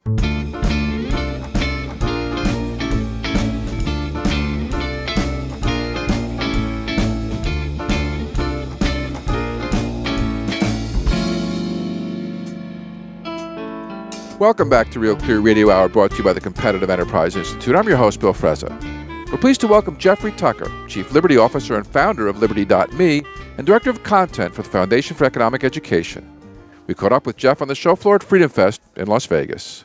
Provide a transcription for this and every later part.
Welcome back to Real Clear Radio Hour, brought to you by the Competitive Enterprise Institute. I'm your host, Bill Frezza. We're pleased to welcome Jeffrey Tucker, Chief Liberty Officer and founder of Liberty.me and Director of Content for the Foundation for Economic Education. We caught up with Jeff on the show floor at Freedom Fest in Las Vegas.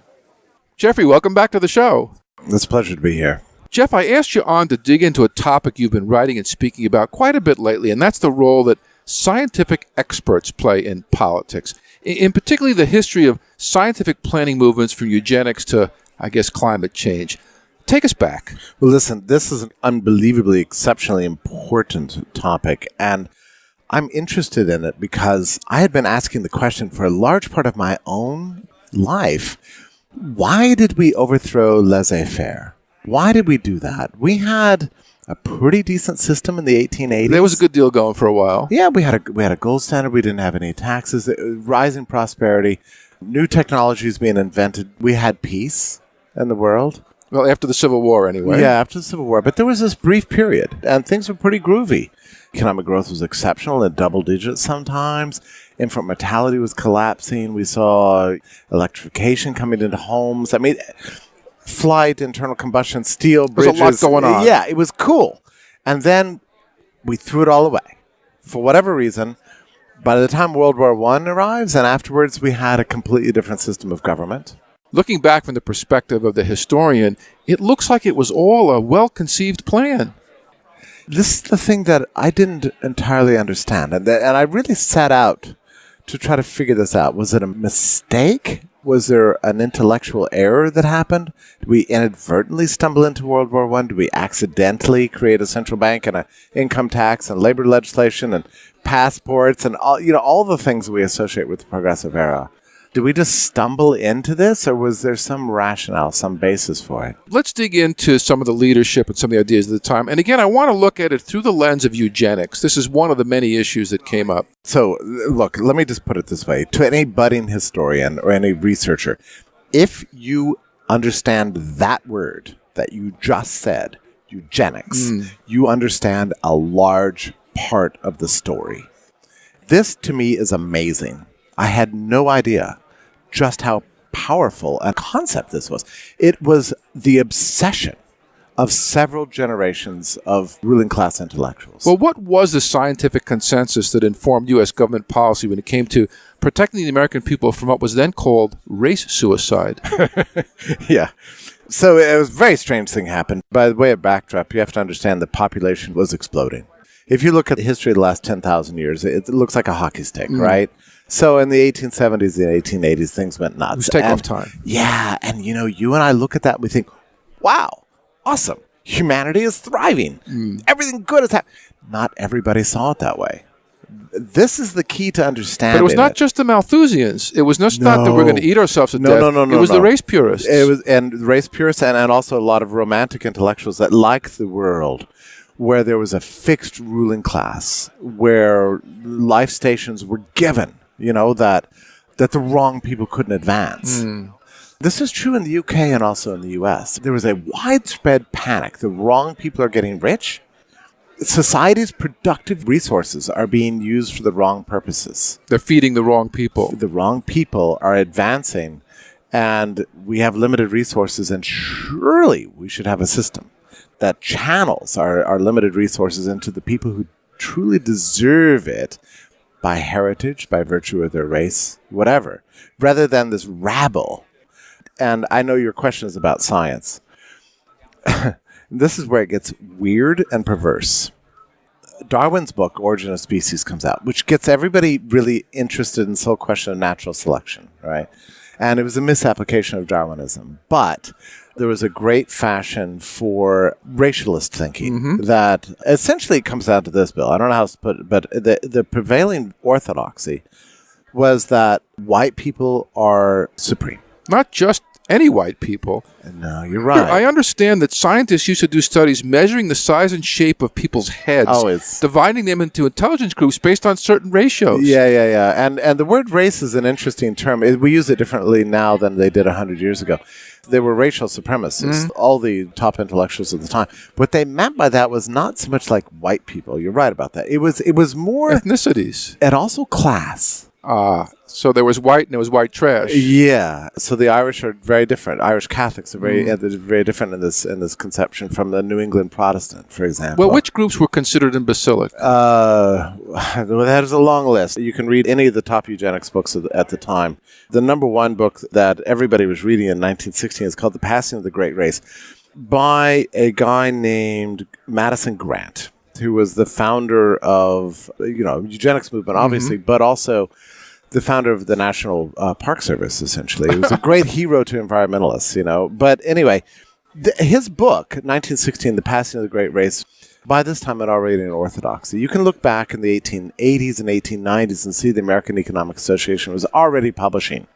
Jeffrey, welcome back to the show. It's a pleasure to be here. Jeff, I asked you on to dig into a topic you've been writing and speaking about quite a bit lately, and that's the role that scientific experts play in politics. In particularly the history of scientific planning movements from eugenics to, I guess, climate change. Take us back. Well, listen, this is an unbelievably, exceptionally important topic, and I'm interested in it because I had been asking the question for a large part of my own life. Why did we overthrow laissez faire? Why did we do that? We had a pretty decent system in the 1880s. There was a good deal going for a while. Yeah, we had a gold standard. We didn't have any taxes. Rising prosperity, new technologies being invented. We had peace in the world. Well, after the Civil War, anyway. Yeah, after the Civil War. But there was this brief period, and things were pretty groovy. Economic growth was exceptional in double digits sometimes. Infant mortality was collapsing. We saw electrification coming into homes. I mean, flight, internal combustion, steel, bridges. There's a lot going on. Yeah, it was cool. And then we threw it all away. For whatever reason, by the time World War I arrives, and afterwards we had a completely different system of government. Looking back from the perspective of the historian, it looks like it was all a well-conceived plan. This is the thing that I didn't entirely understand. And I really set out to try to figure this out. Was it a mistake? Was there an intellectual error that happened? Did we inadvertently stumble into World War I? Did we accidentally create a central bank and an income tax and labor legislation and passports and all the things we associate with the progressive era? Did we just stumble into this, or was there some rationale, some basis for it? Let's dig into some of the leadership and some of the ideas of the time. And again, I want to look at it through the lens of eugenics. This is one of the many issues that came up. So, look, let me just put it this way. To any budding historian or any researcher, if you understand that word that you just said, eugenics, you understand a large part of the story. This, to me, is amazing. I had no idea just how powerful a concept this was. It was the obsession of several generations of ruling class intellectuals. Well, what was the scientific consensus that informed U.S. government policy when it came to protecting the American people from what was then called race suicide? Yeah. So it was a very strange thing happened. By the way of backdrop, you have to understand the population was exploding. If you look at the history of the last 10,000 years, it looks like a hockey stick, right? So in the 1870s and 1880s, things went nuts. It was takeoff time. Yeah, and you and I look at that and we think, wow, awesome. Humanity is thriving. Everything good is happening. Not everybody saw it that way. This is the key to understanding. But it was not just the Malthusians. It was not that we're going to eat ourselves to death. No. It was the race purists. It was, and race purists and also a lot of romantic intellectuals that liked the world where there was a fixed ruling class, where life stations were given, that the wrong people couldn't advance. This is true in the UK and also in the US. There was a widespread panic. The wrong people are getting rich. Society's productive resources are being used for the wrong purposes. They're feeding the wrong people. The wrong people are advancing, and we have limited resources, and surely we should have a system that channels our limited resources into the people who truly deserve it by heritage, by virtue of their race, whatever, rather than this rabble. And I know your question is about science. This is where it gets weird and perverse. Darwin's book, Origin of Species, comes out, which gets everybody really interested in this whole question of natural selection, right? And it was a misapplication of Darwinism. But there was a great fashion for racialist thinking that essentially comes down to this, Bill. I don't know how to put it, but the prevailing orthodoxy was that white people are supreme. Not just any white people. No, you're right. I understand that scientists used to do studies measuring the size and shape of people's heads, dividing them into intelligence groups based on certain ratios. Yeah. And the word race is an interesting term. We use it differently now than they did 100 years ago. They were racial supremacists, all the top intellectuals at the time. What they meant by that was not so much like white people. You're right about that. It was more ethnicities and also class. So there was white and there was white trash. Yeah. So the Irish are very different. Irish Catholics are very different in this conception from the New England Protestant, for example. Well, which groups were considered imbecilic? That is a long list. You can read any of the top eugenics books at the time. The number one book that everybody was reading in 1916 is called The Passing of the Great Race by a guy named Madison Grant, who was the founder of, eugenics movement, obviously, but also the founder of the National Park Service, essentially. He was a great hero to environmentalists, But anyway, his book, 1916, The Passing of the Great Race, by this time had already an orthodoxy. You can look back in the 1880s and 1890s and see the American Economic Association was already publishing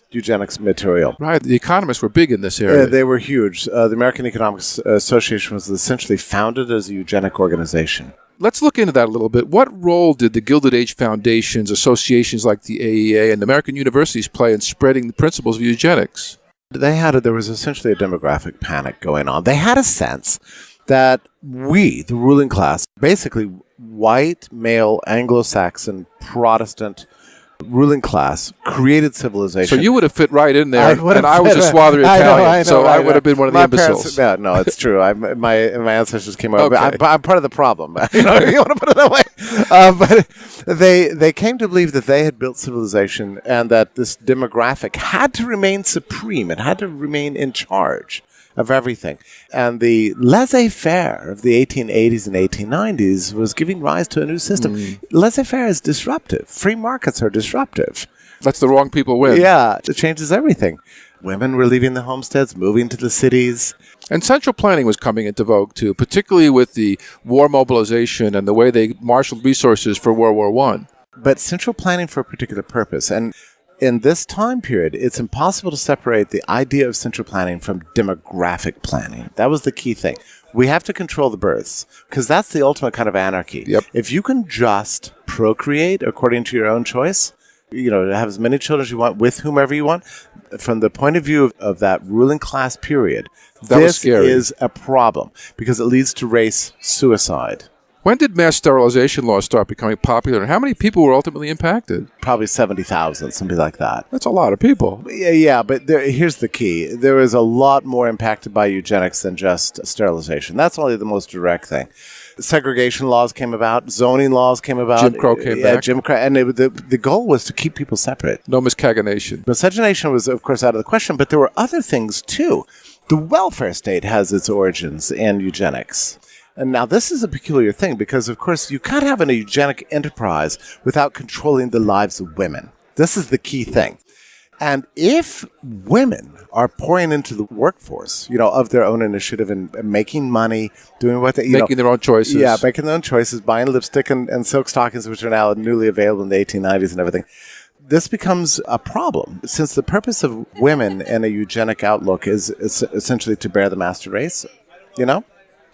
eugenics material. Right. The economists were big in this area. They were huge. The American Economic Association was essentially founded as a eugenic organization. Let's look into that a little bit. What role did the Gilded Age foundations, associations like the AEA, and American universities play in spreading the principles of eugenics? There was essentially a demographic panic going on. They had a sense that we, the ruling class, basically white, male, Anglo-Saxon, Protestant ruling class, created civilization. So you would have fit right in there, and I was a swathery Italian, so I would have been one of the imbeciles. No, it's true. My ancestors came over. Okay. I'm part of the problem. You want to put it that way? But they came to believe that they had built civilization and that this demographic had to remain supreme. It had to remain in charge of everything. And the laissez faire of the 1880s and 1890s was giving rise to a new system. Laissez faire is disruptive. Free markets are disruptive. That's the wrong people win. Yeah, it changes everything. Women were leaving the homesteads, moving to the cities. And central planning was coming into vogue, too, particularly with the war mobilization and the way they marshaled resources for World War I. But central planning for a particular purpose. And in this time period, it's impossible to separate the idea of central planning from demographic planning. That was the key thing. We have to control the births because that's the ultimate kind of anarchy. Yep. If you can just procreate according to your own choice, have as many children as you want with whomever you want, from the point of view of that ruling class period, this is a problem because it leads to race suicide. When did mass sterilization laws start becoming popular, and how many people were ultimately impacted? Probably 70,000, something like that. That's a lot of people. Yeah, but here's the key. There is a lot more impacted by eugenics than just sterilization. That's only the most direct thing. Segregation laws came about. Zoning laws came about. Jim Crow came back. Jim Crow. And the goal was to keep people separate. No miscegenation. Miscegenation was, of course, out of the question, but there were other things, too. The welfare state has its origins in eugenics. And now this is a peculiar thing because, of course, you can't have an eugenic enterprise without controlling the lives of women. This is the key thing. And if women are pouring into the workforce, of their own initiative and making money, doing what they, making their own choices. Yeah, making their own choices, buying lipstick and silk stockings, which are now newly available in the 1890s and everything. This becomes a problem since the purpose of women in a eugenic outlook is essentially to bear the master race,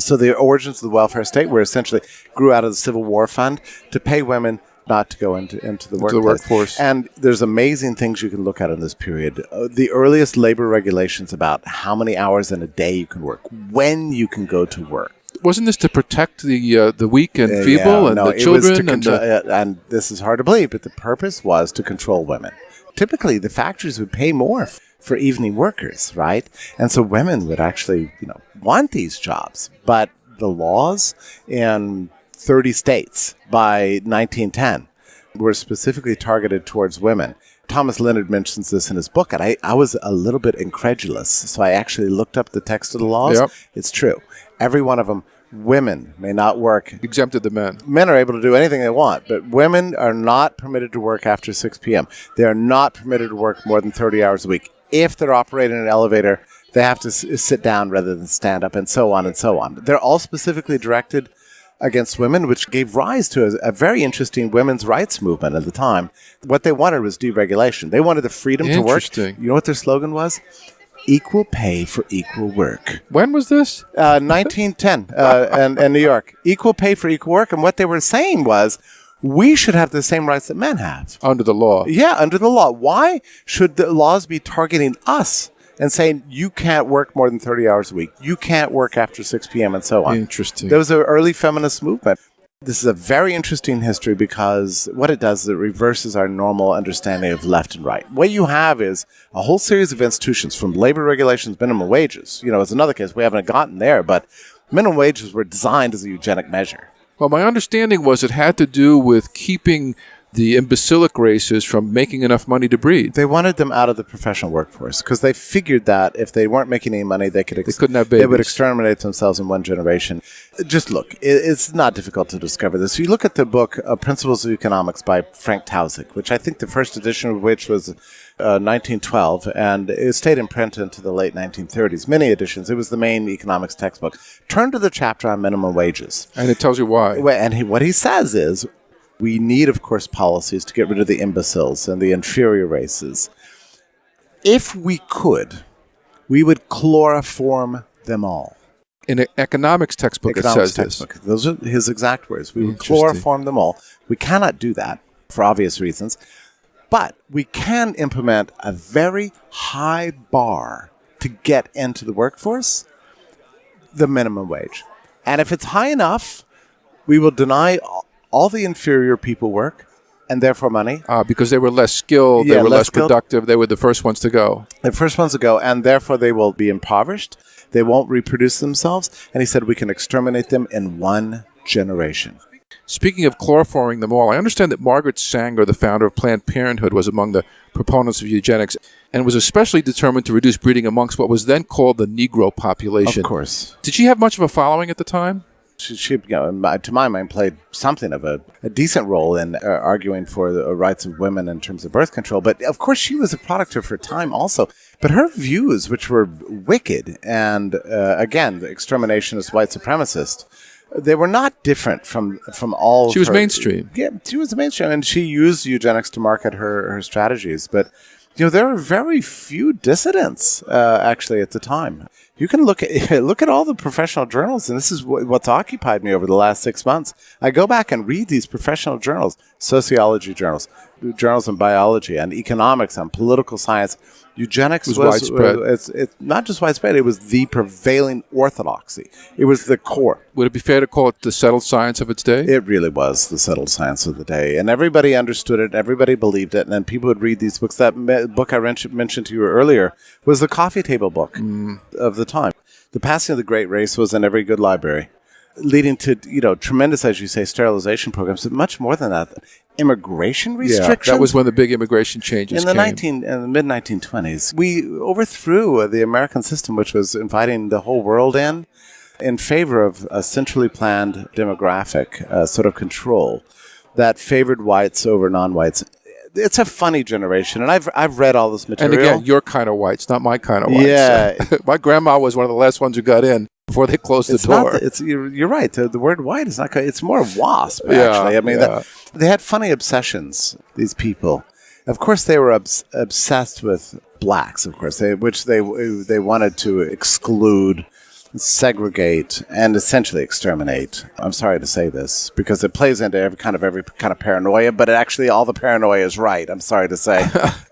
So the origins of the welfare state were essentially grew out of the Civil War Fund to pay women not to go into the workforce. And there's amazing things you can look at in this period. The earliest labor regulations about how many hours in a day you can work, when you can go to work. Wasn't this to protect the weak and feeble the children? And this is hard to believe, but the purpose was to control women. Typically, the factories would pay more for evening workers, right? And so women would actually, want these jobs. But the laws in 30 states by 1910 were specifically targeted towards women. Thomas Leonard mentions this in his book, and I was a little bit incredulous, so I actually looked up the text of the laws. Yep. It's true. Every one of them, women may not work. Exempted the men. Men are able to do anything they want, but women are not permitted to work after 6 p.m. They are not permitted to work more than 30 hours a week. If they're operating an elevator, they have to sit down rather than stand up, and so on and so on. They're all specifically directed against women, which gave rise to a very interesting women's rights movement at the time. What they wanted was deregulation. They wanted the freedom to work. You know what their slogan was? equal pay for equal work. When was this? 1910 and New York. Equal pay for equal work. And what they were saying was, we should have the same rights that men have. Under the law. Yeah, under the law. Why should the laws be targeting us and saying you can't work more than 30 hours a week? You can't work after 6 p.m. and so on. Interesting. There was an early feminist movement. This is a very interesting history because what it does is it reverses our normal understanding of left and right. What you have is a whole series of institutions, from labor regulations, minimum wages. It's another case. We haven't gotten there, but minimum wages were designed as a eugenic measure. Well, my understanding was it had to do with keeping the imbecilic races from making enough money to breed. They wanted them out of the professional workforce because they figured that if they weren't making any money, they couldn't have babies. They would exterminate themselves in one generation. Just look, it's not difficult to discover this. You look at the book Principles of Economics by Frank Taussig, which I think the first edition of which was 1912, and it stayed in print into the late 1930s. Many editions. It was the main economics textbook. Turn to the chapter on minimum wages. And it tells you why. And what he says is, we need, of course, policies to get rid of the imbeciles and the inferior races. If we could, we would chloroform them all. In an economics textbook, it says textbook. This. Those are his exact words. We would chloroform them all. We cannot do that for obvious reasons. But we can implement a very high bar to get into the workforce, the minimum wage. And if it's high enough, we will deny all the inferior people work, and therefore money. Because they were less skilled, they were less productive, they were the first ones to go. The first ones to go, and therefore they will be impoverished, they won't reproduce themselves, and he said we can exterminate them in one generation. Speaking of chloroforming them all, I understand that Margaret Sanger, the founder of Planned Parenthood, was among the proponents of eugenics and was especially determined to reduce breeding amongst what was then called the Negro population. Of course. Did she have much of a following at the time? She to my mind, played something of a decent role in arguing for the rights of women in terms of birth control. But, of course, she was a product of her time also. But her views, which were wicked and, again, the exterminationist white supremacist, they were not different from all. She was mainstream. Yeah, she was mainstream, and she used eugenics to market her strategies. But, there were very few dissidents, actually, at the time. You can look at all the professional journals, and this is what's occupied me over the last 6 months. I go back and read these professional journals, sociology journals, journals on biology, and economics, and political science. Eugenics was widespread. It's not just widespread, it was the prevailing orthodoxy. It was the core. Would it be fair to call it the settled science of its day? It really was the settled science of the day. And everybody understood it, everybody believed it, and then people would read these books. That book I mentioned to you earlier was the coffee table book of the time. The Passing of the Great Race was in every good library, leading to, tremendous, as you say, sterilization programs, but much more than that. Immigration restrictions. Yeah, that was when the big immigration changes came. In the mid-1920s, we overthrew the American system, which was inviting the whole world in favor of a centrally planned demographic sort of control that favored whites over non-whites. It's a funny generation, and I've read all this material. And again, your kind of whites, not my kind of whites. Yeah. My grandma was one of the last ones who got in before they closed the door. You're right. The word white is not. It's more wasp. Actually, I mean, they had funny obsessions. These people, of course, they were obsessed with blacks. Of course, which they wanted to exclude, segregate, and essentially exterminate. I'm sorry to say this because it plays into every kind of paranoia, but actually all the paranoia is right. I'm sorry to say.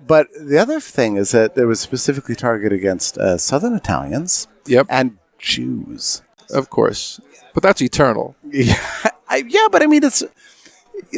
But the other thing is that it was specifically targeted against Southern Italians. Yep. And Jews. Of course. But that's eternal. Yeah, but I mean, it's...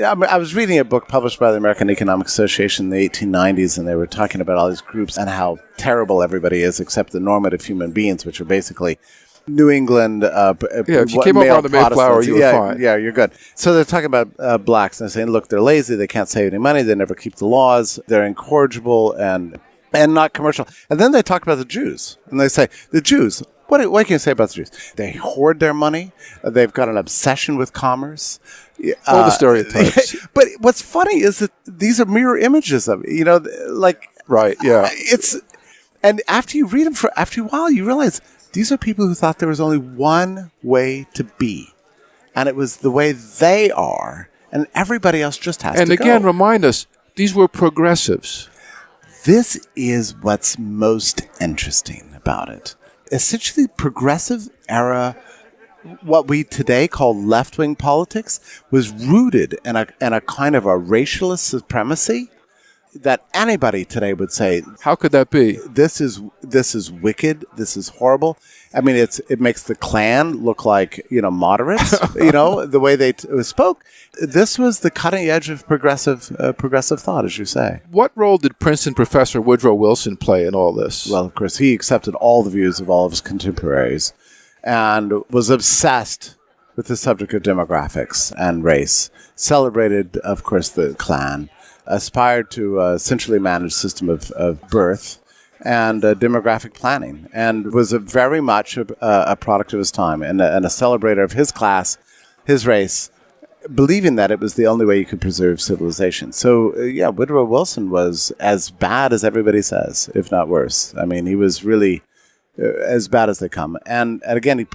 I was reading a book published by the American Economic Association in the 1890s, and they were talking about all these groups and how terrible everybody is except the normative human beings, which are basically New England. If you came over on the Mayflower, you were fine. Yeah, you're good. So they're talking about blacks, and they're saying, look, they're lazy, they can't save any money, they never keep the laws, they're incorrigible and not commercial. And then they talk about the Jews, and they say, the Jews... What can you say about the Jews? They hoard their money. They've got an obsession with commerce. All the stereotypes. But what's funny is that these are mirror images of it. Right, yeah. And after you read them after a while, you realize these are people who thought there was only one way to be. And it was the way they are. And everybody else just has to go. And again, remind us, these were progressives. this is what's most interesting about it. Essentially, progressive era, what we today call left-wing politics, was rooted in a kind of a racialist supremacy that anybody today would say, how could that be? This is wicked. This is horrible. I mean, it makes the Klan look like, moderates, the way they spoke. This was the cutting edge of progressive thought, as you say. What role did Princeton professor Woodrow Wilson play in all this? Well, of course, he accepted all the views of all of his contemporaries and was obsessed with the subject of demographics and race. Celebrated, of course, the Klan. Aspired to a centrally managed system of birth and demographic planning, and was very much a product of his time and a celebrator of his class, his race, believing that it was the only way you could preserve civilization. So, Woodrow Wilson was as bad as everybody says, if not worse. I mean, he was really as bad as they come. And again,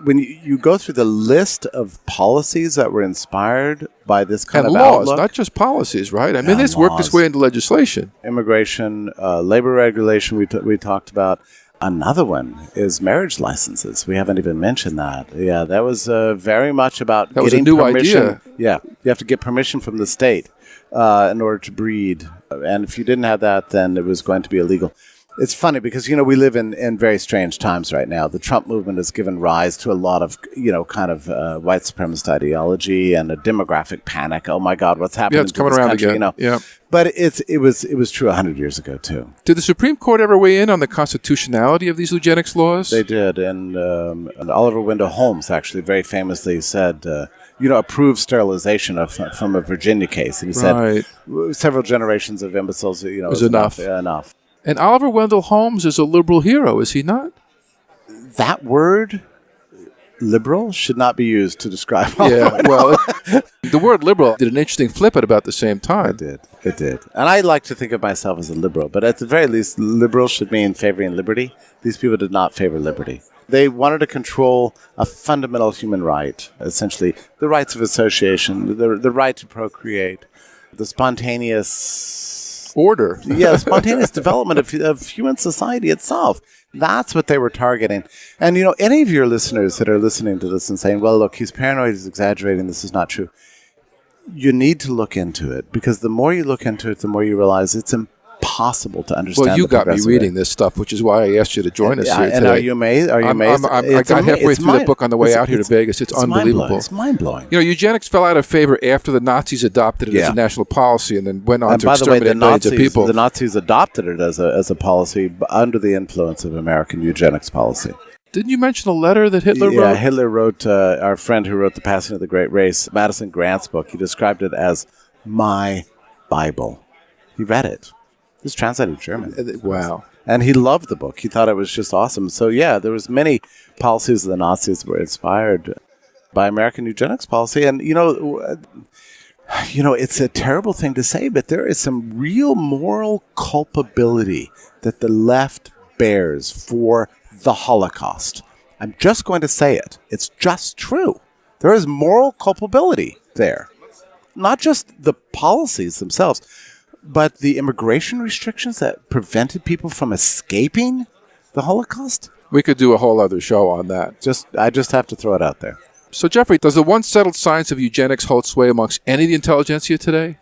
when you go through the list of policies that were inspired by this kind of laws, outlook, not just policies, right? I mean, this worked its way into legislation. Immigration, labor regulation we talked about. Another one is marriage licenses. We haven't even mentioned that. Yeah, that was very much about that getting was a new permission. idea. Yeah, you have to get permission from the state in order to breed. And if you didn't have that, then it was going to be illegal. It's funny because, we live in very strange times right now. The Trump movement has given rise to a lot of, white supremacist ideology and a demographic panic. Oh, my God, what's happening it's to coming this around country? again. Yeah. But it was true 100 years ago, too. Did the Supreme Court ever weigh in on the constitutionality of these eugenics laws? They did. And Oliver Wendell Holmes actually very famously said, approved sterilization from a Virginia case. And he said several generations of imbeciles, is enough. Enough. And Oliver Wendell Holmes is a liberal hero, is he not? That word, liberal, should not be used to describe. Yeah, well, the word liberal did an interesting flip at about the same time. It did. And I like to think of myself as a liberal, but at the very least, liberal should mean favoring liberty. These people did not favor liberty. They wanted to control a fundamental human right, essentially the rights of association, the right to procreate, the spontaneous order. Spontaneous development of human society itself. That's what they were targeting. And, any of your listeners that are listening to this and saying, well, look, he's paranoid, he's exaggerating, this is not true. You need to look into it, because the more you look into it, the more you realize it's impossible to understand. Well, you got me reading this stuff, which is why I asked you to join us here today. And are you amazed? I got halfway through the book on the way out here to Vegas. It's unbelievable. It's mind-blowing. Eugenics fell out of favor after the Nazis adopted it as a national policy and then went on to exterminate millions of people. The Nazis adopted it as a policy under the influence of American eugenics policy. Didn't you mention a letter that Hitler wrote? Yeah, Hitler wrote, our friend who wrote The Passing of the Great Race, Madison Grant's book, he described it as my Bible. He read it. It was translated German. Wow. And he loved the book. He thought it was just awesome. So, there was many policies of the Nazis were inspired by American eugenics policy. And, it's a terrible thing to say, but there is some real moral culpability that the left bears for the Holocaust. I'm just going to say it. It's just true. There is moral culpability there. Not just the policies themselves, but the immigration restrictions that prevented people from escaping the Holocaust. We could do a whole other show on that. I just have to throw it out there. So, Jeffrey, does the once settled science of eugenics hold sway amongst any of the intelligentsia today?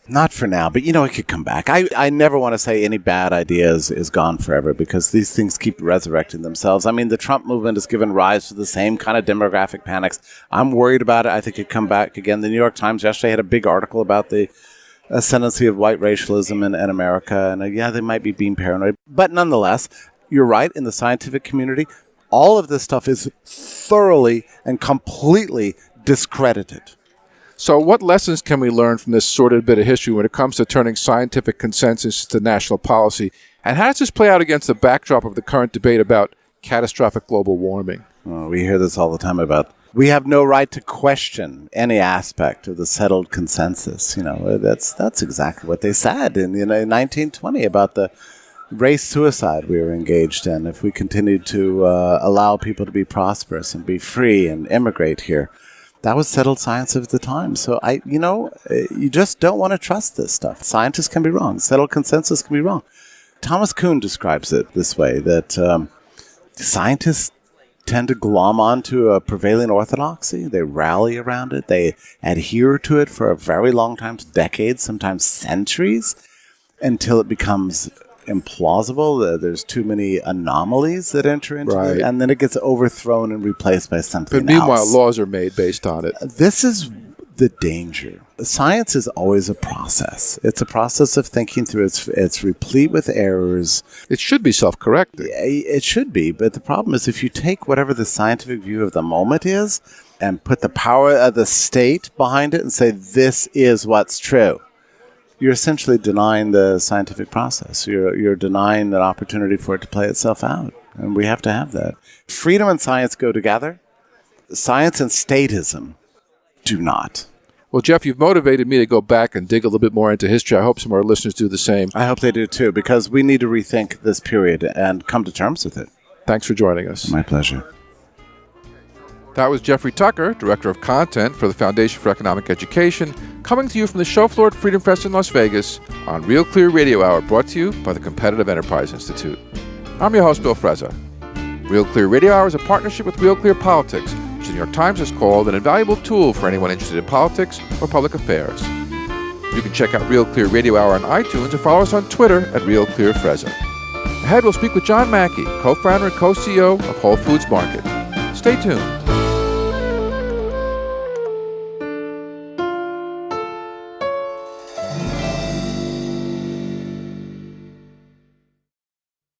Not for now, but it could come back. I never want to say any bad idea is gone forever, because these things keep resurrecting themselves. I mean, the Trump movement has given rise to the same kind of demographic panics. I'm worried about it. I think it could come back again. The New York Times yesterday had a big article about the ascendancy of white racialism in America, and they might be being paranoid. But nonetheless, you're right, in the scientific community, all of this stuff is thoroughly and completely discredited. So what lessons can we learn from this sordid bit of history when it comes to turning scientific consensus to national policy? And how does this play out against the backdrop of the current debate about catastrophic global warming? We hear this all the time about we have no right to question any aspect of the settled consensus. That's exactly what they said in 1920 about the race suicide we were engaged in if we continued to allow people to be prosperous and be free and immigrate here. That was settled science of the time. So you just don't want to trust this stuff. Scientists can be wrong. Settled consensus can be wrong. Thomas Kuhn describes it this way, that scientists tend to glom onto a prevailing orthodoxy. They rally around it. They adhere to it for a very long time, decades, sometimes centuries, until it becomes implausible. There's too many anomalies that enter into it, and then it gets overthrown and replaced by something else. But meanwhile, laws are made based on it. This is the danger. Science is always a process. It's a process of thinking through. It's replete with errors. It should be self-correcting. It should be, but the problem is if you take whatever the scientific view of the moment is and put the power of the state behind it and say, this is what's true, you're essentially denying the scientific process. You're denying an opportunity for it to play itself out. And we have to have that. Freedom and science go together. Science and statism do not. Well, Jeff, you've motivated me to go back and dig a little bit more into history. I hope some of our listeners do the same. I hope they do too, because we need to rethink this period and come to terms with it. Thanks for joining us. My pleasure. That was Jeffrey Tucker, Director of Content for the Foundation for Economic Education, coming to you from the show floor at Freedom Fest in Las Vegas on Real Clear Radio Hour, brought to you by the Competitive Enterprise Institute. I'm your host, Bill Frezza. Real Clear Radio Hour is a partnership with Real Clear Politics, which the New York Times has called an invaluable tool for anyone interested in politics or public affairs. You can check out Real Clear Radio Hour on iTunes or follow us on Twitter at Real Clear Frezza. Ahead, we'll speak with John Mackey, co-founder and co-CEO of Whole Foods Market. Stay tuned.